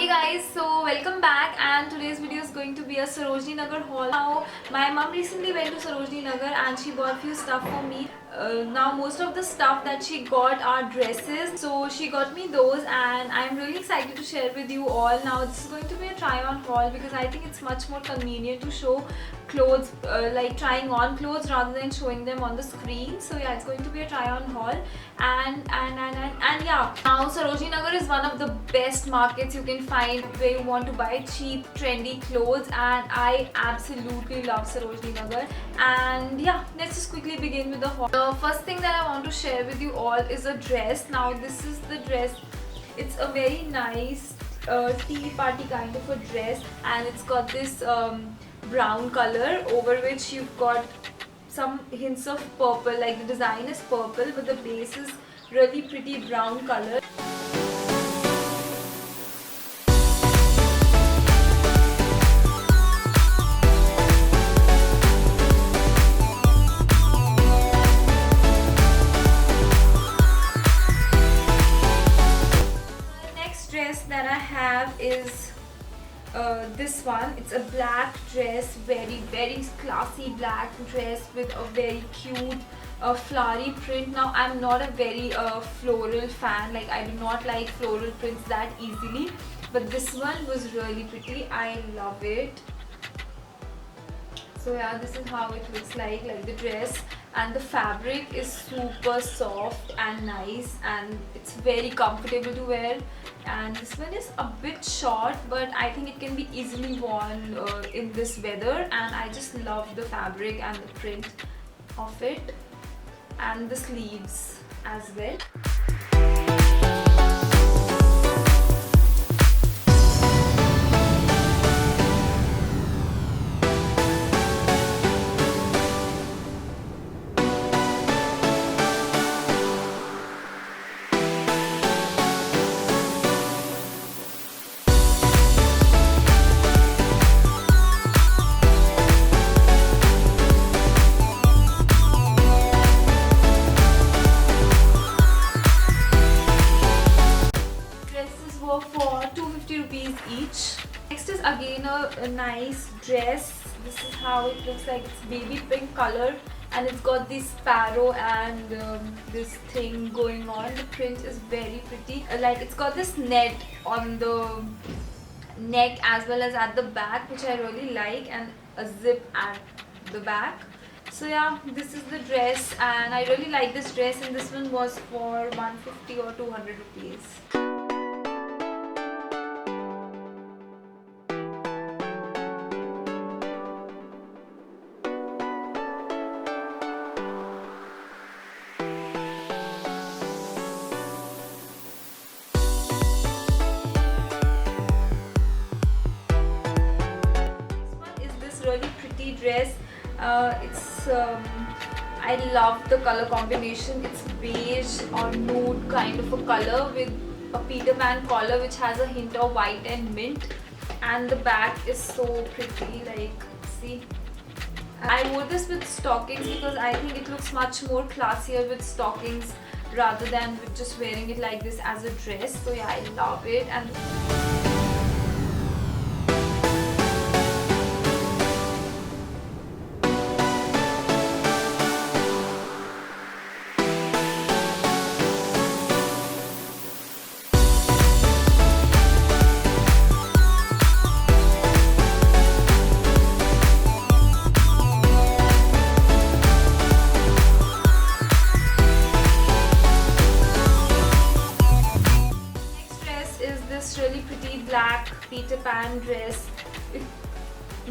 Hey guys, so welcome back, and today's video is going to be a Sarojini Nagar haul. Now my mom recently went to Sarojini Nagar and she bought few stuff for me. Now most of the stuff that she got are dresses, so she got me those and I'm really excited to share with you all. Now this is going to be a try on haul because I think it's much more convenient to show clothes, like trying on clothes rather than showing them on the screen. So yeah, it's going to be a try on haul and yeah. Now Sarojini Nagar is one of the best markets you can find where you want to buy cheap trendy clothes, and I absolutely love Sarojini Nagar. And yeah, let's just quickly begin with the haul. The first thing that I want to share with you all is a dress. Now this is the dress. It's a very nice tea party kind of a dress, and it's got this brown color over which you've got some hints of purple. Like the design is purple but the base is really pretty brown color. The next dress that I have is this one. It's a black dress, very classy black dress with a very cute flowery print. Now I'm not a very floral fan, like I do not like floral prints that easily, but this one was really pretty. I love it. So yeah, this is how it looks like the dress, and the fabric is super soft and nice and it's very comfortable to wear. And this one is a bit short, but I think it can be easily worn in this weather, and I just love the fabric and the print of it and the sleeves as well. For 250 rupees each. Next is again a nice dress. This is how it looks like. It's baby pink color and it's got this sparrow and this thing going on. The print is very pretty. Like it's got this net on the neck as well as at the back, which I really like, and a zip at the back. So yeah, this is the dress and I really like this dress, and this one was for 150 or 200 rupees. Really pretty dress. I love the color combination. It's beige or nude kind of a color with a Peter Pan collar which has a hint of white and mint, and the back is so pretty. Like, see, I wore this with stockings because I think it looks much more classier with stockings rather than with just wearing it like this as a dress. So yeah, I love it. And really pretty black Peter Pan dress.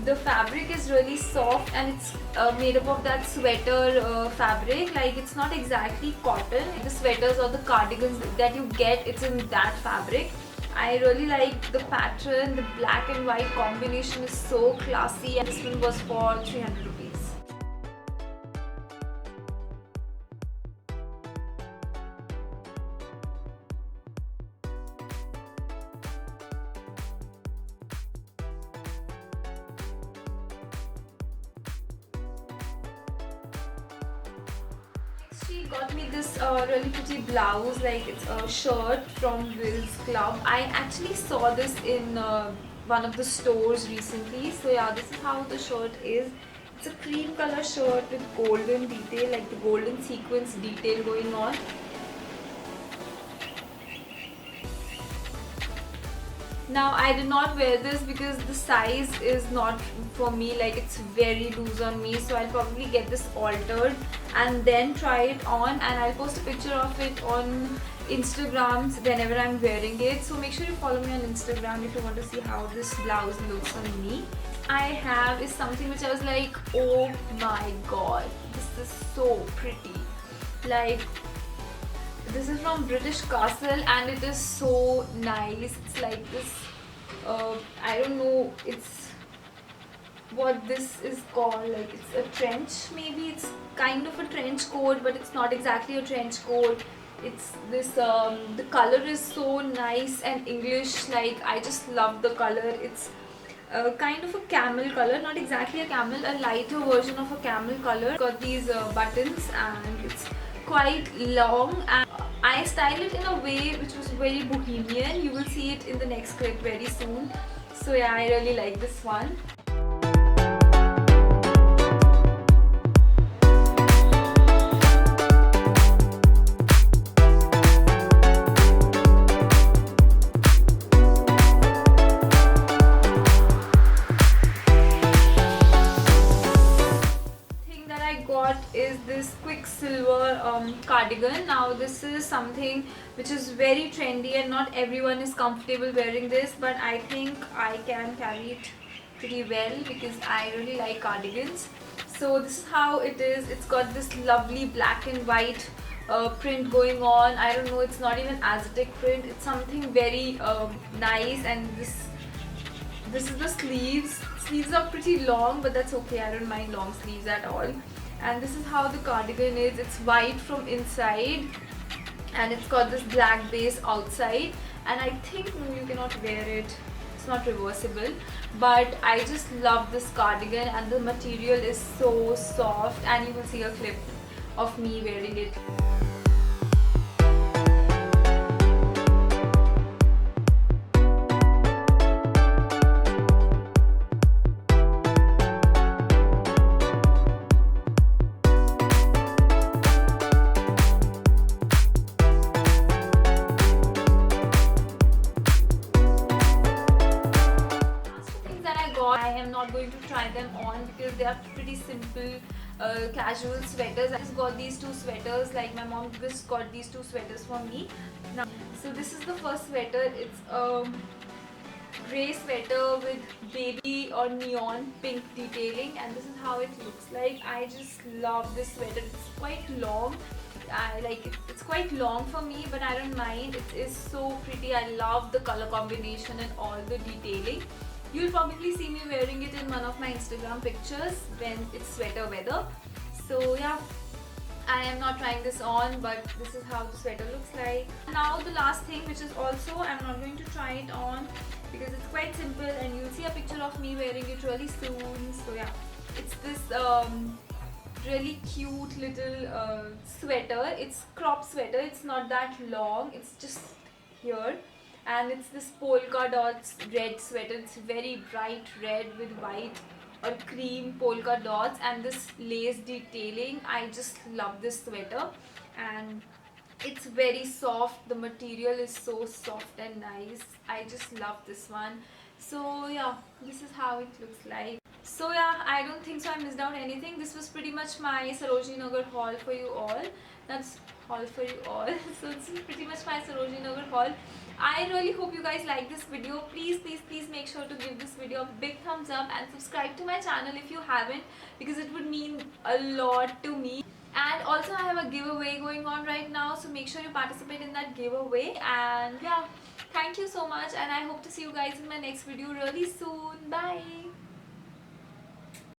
The fabric is really soft and it's made up of that sweater fabric. Like, it's not exactly cotton. The sweaters or the cardigans that you get, it's in that fabric. I really like the pattern. The black and white combination is so classy, and this one was for 300 rupees. She got me this really pretty blouse, like it's a shirt from Will's Club. I actually saw this in one of the stores recently. So yeah, this is how the shirt is. It's a cream color shirt with golden detail, like the golden sequence detail going on. Now I did not wear this because the size is not for me, like it's very loose on me, so I'll probably get this altered and then try it on, and I'll post a picture of it on Instagrams whenever I'm wearing it. So make sure you follow me on Instagram if you want to see how this blouse looks on me. I have is something which I was like, oh my god, this is so pretty. Like, this is from British Castle and it is so nice. It's like this, I don't know, it's what this is called, like it's a trench, maybe it's kind of a trench coat, but it's not exactly a trench coat. It's this, the color is so nice and English, like I just love the color. It's kind of a camel color, not exactly a camel, a lighter version of a camel color. Got these buttons and it's quite long, and I styled it in a way which was very bohemian. You will see it in the next clip very soon. So yeah, I really like this one. Is this Quicksilver cardigan. Now this is something which is very trendy and not everyone is comfortable wearing this, but I think I can carry it pretty well because I really like cardigans. So this is how it is. It's got this lovely black and white print going on. I don't know, it's not even Aztec print, it's something very nice. And this is the sleeves. Sleeves are pretty long, but that's okay, I don't mind long sleeves at all. And this is how the cardigan is. It's white from inside and it's got this black base outside, and I think no, you cannot wear it, it's not reversible, but I just love this cardigan and the material is so soft, and you will see a clip of me wearing it. I am not going to try them on because they are pretty simple casual sweaters. I just got these two sweaters, like my mom just got these two sweaters for me. Now, so this is the first sweater. It's a grey sweater with baby or neon pink detailing, and this is how it looks like. I just love this sweater. It's quite long. I like it. It's quite long for me, but I don't mind. It is so pretty. I love the color combination and all the detailing. You'll probably see me wearing it in one of my Instagram pictures when it's sweater weather. So yeah, I am not trying this on, but this is how the sweater looks like. Now the last thing, which is also, I'm not going to try it on because it's quite simple and you'll see a picture of me wearing it really soon. So yeah, it's this really cute little sweater. It's crop sweater, it's not that long, it's just here. And it's this polka dots red sweater. It's very bright red with white or cream polka dots and this lace detailing. I just love this sweater, and it's very soft. The material is so soft and nice. I just love this one. So yeah, this is how it looks like. So yeah, I don't think so I missed out anything. This was pretty much my Sarojini Nagar haul for you all. That's haul for you all. So this is pretty much my Sarojini Nagar haul. I really hope you guys like this video. Please make sure to give this video a big thumbs up and subscribe to my channel if you haven't, because it would mean a lot to me. And also I have a giveaway going on right now, so make sure you participate in that giveaway. And yeah, thank you so much, and I hope to see you guys in my next video really soon. Bye.